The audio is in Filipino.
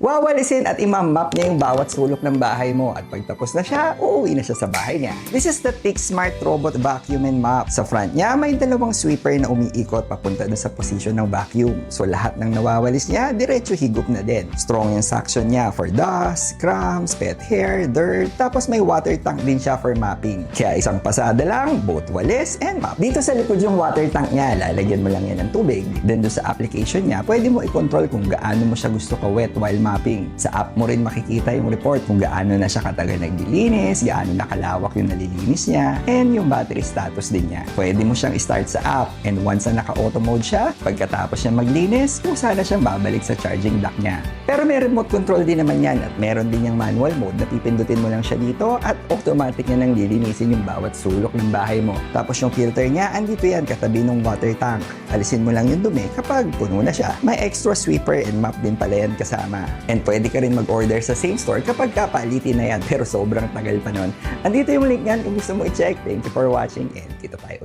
Wawalisin at imamap niya yung bawat sulok ng bahay mo at pagtapos na siya, uuwi na siya sa bahay niya. This is the Tix Smart Robot Vacuum and Mop. Sa front niya, may dalawang sweeper na umiikot papunta dun sa posisyon ng vacuum. So lahat ng nawawalis niya, diretso higop na din. Strong yung suction niya for dust, crumbs, pet hair, dirt, tapos may water tank din siya for mopping. Kaya isang pasada lang, both walis and mop. Dito sa likod yung water tank niya, lalagyan mo lang yan ng tubig. Then doon sa application niya, pwede mo i-control kung gaano mo siya gusto ka-wet while mopping. Sa app mo rin makikita yung report kung gaano na siya katagal naglilinis, gaano nakalawak yung nalilinis niya, and yung battery status din niya. Pwede mo siyang i-start sa app, and once na naka-auto mode siya, pagkatapos niya maglinis, kung sana siyang babalik sa charging dock niya. Pero may remote control din naman yan at meron din yung manual mode na pipindutin mo lang siya dito at automatic niya nang lilinisin yung bawat sulok ng bahay mo. Tapos yung filter niya, andito yan katabi ng water tank. Alisin mo lang yung dumi kapag puno na siya. May extra sweeper and mop din pala yan kasama. And pwede ka rin mag-order sa same store kapag kapalitin na yan pero sobrang tagal pa nun. Andito yung link niyan kung gusto mo i-check. Thank you for watching and kita tayo ulit.